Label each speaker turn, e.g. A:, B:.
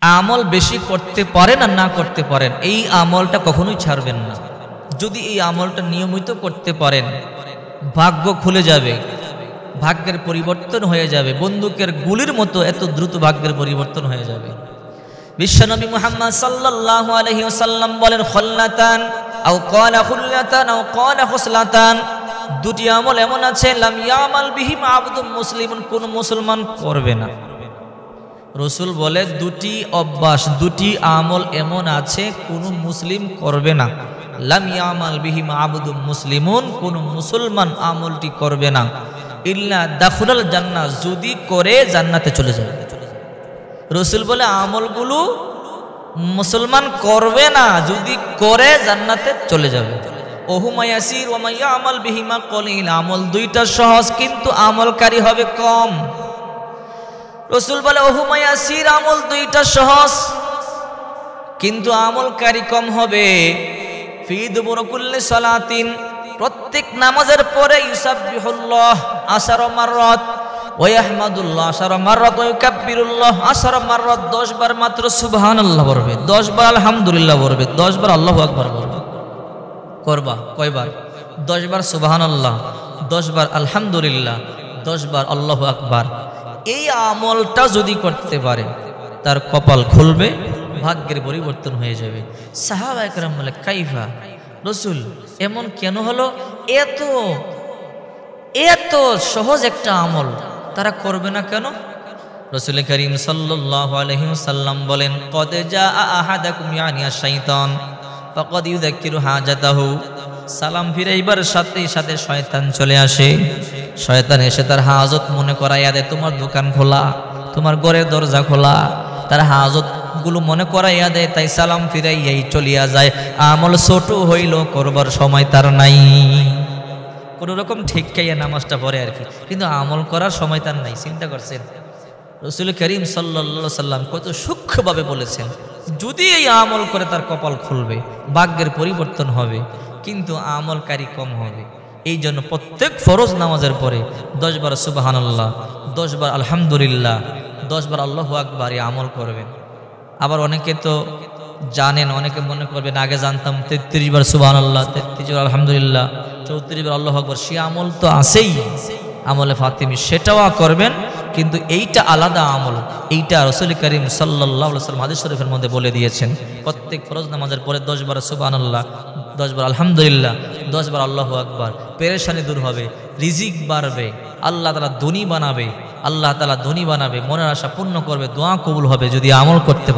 A: আমল বেশি করতে পারেন আর না করতে পারেন, এই আমলটা কখনোই ছাড়বেন না। যদি এই আমলটা নিয়মিত করতে পারেন, ভাগ্য খুলে যাবে, ভাগ্যের পরিবর্তন হয়ে যাবে। বন্দুকের গুলির মতো এত দ্রুত ভাগ্যের পরিবর্তন হয়ে যাবে। বিশ্বনবী মুহাম্মদ সাল্লাল্লাহু আলাইহি ওয়াসাল্লাম বলেন, খল্লাতান আও ক্বালা খুল্লাতান আও ক্বালা খুসলাতান, দুটি আমল এমন আছে লাম ইয়ামাল বিহিম আবদুম মুসলিমুন, কোন মুসলমান করবে না। রসুল বলে দুটি অভ্যাস, দুটি আমল এমন আছে কোন মুসলিম করবে না। লাম ইয়ামাল বিহিম আবদুম মুসলিমুন, কোন মুসলমান আমলটি করবে না। ইল্লা দাখুলাল জান্নাহ, যদি করে জান্নাতে চলে যাবে। রসুল বলে আমলগুলো মুসলমান করবে না, যদি করে জান্নাতে চলে যাবে। ওহুমা ইয়াসির ওয়া মান ইয়ামাল বিহিমা কলিল, আমল দুইটা সহজ কিন্তু আমলকারী হবে কম। রসুল বলে ওহুমা ইয়াসির, আমল দুইটা সহজ কিন্তু আমলকারী কম হবে। ফি দুবুর কুল্লি সালাতিন, প্রত্যেক নামাজের পরে ইউসাব্বিহুল্লাহ 10 মাররাত ওয়া ইয়াহমাদুল্লাহ 10 মাররাত ওয়া ইউকাব্বিরুল্লাহ 10 মাররাত, 10 বার মাত্র সুবহানাল্লাহ বলবে, 10 বার আলহামদুলিল্লাহ বলবে, 10 বার আল্লাহু আকবার বলবে। করবা কয়বার? 10 বার সুবহানাল্লাহ, 10 বার আলহামদুলিল্লাহ, 10 বার আল্লাহু আকবার। এই আমলটা যদি করতে পারে তার কপাল খুলবে, ভাগ্যের পরিবর্তন হয়ে যাবে। সাহাবায়ে কেরাম বলে, কাইফা রসুল, এমন কেন হলো? এত সহজ একটা আমল তারা করবে না কেন? রসুল করিম সাল্লাল্লাহু আলাইহি ওয়াসাল্লাম বলেন, কদ জাআ আহাদাকুম ইয়ানিয়া শাইতান ফাকাদ ইউযাক্কিরু হাজাতাহু, সালাম ফিরাইবার সাথে সাথে শয়তান চলে আসে। শয়তান এসে তার হাজত মনে করাইয়া দেয়, তোমার দোকান খোলা, তোমার ঘরের দরজা খোলা, তার হাজত গুলো মনে করাইয়া দেয়, তাই সালাম ফিরাইয়াই চলিয়া যায়। আমল ছোট হইল, করবার সময় তার নাই। কোন রকম ঠিক খাইয়া নামাজটা পড়ে আর কি, কিন্তু আমল করার সময় তার নাই। চিন্তা করছেন রাসূল করিম সাল্লাল্লাহু আলাইহি সাল্লাম কত সূক্ষ্মভাবে বলেছেন, যদি এই আমল করে তার কপাল খুলবে, ভাগ্যের পরিবর্তন হবে, কিন্তু আমলকারী কম হবে। এই জন্য প্রত্যেক ফরজ নামাজের পরে 10 বার সুবহানাল্লাহ, 10 বার আলহামদুলিল্লাহ, 10 বার আল্লাহু আকবার এই আমল করবেন। আবার অনেকে তো জানেন, অনেকে মনে করবেন আগে জানতাম 33 বার সুবহানাল্লাহ, 33 বার আলহামদুলিল্লাহ, 34 বার আল্লাহু আকবার, সে আমল তো আছেই, আমলে ফাতিমি, সেটাও করবেন, কিন্তু এইটা আলাদা আমল। এইটা রাসূল করিম সাল্লাল্লাহু আলাইহি ওয়াসাল্লাম হাদিস শরীফের মধ্যে বলে দিয়েছেন, প্রত্যেক ফরজ নামাজের পরে 10 বার সুবহানাল্লাহ, 10 বার আলহামদুলিল্লাহ, 10 বার আল্লাহু আকবার, পেরেশানি দূর হবে, রিজিক বাড়বে, আল্লাহ তাআলা ধনী বানাবে, আল্লাহ তাআলা ধনী বানাবে, মনের আশা পূর্ণ করবে, দোয়া কবুল হবে যদি আমল করতে পারে।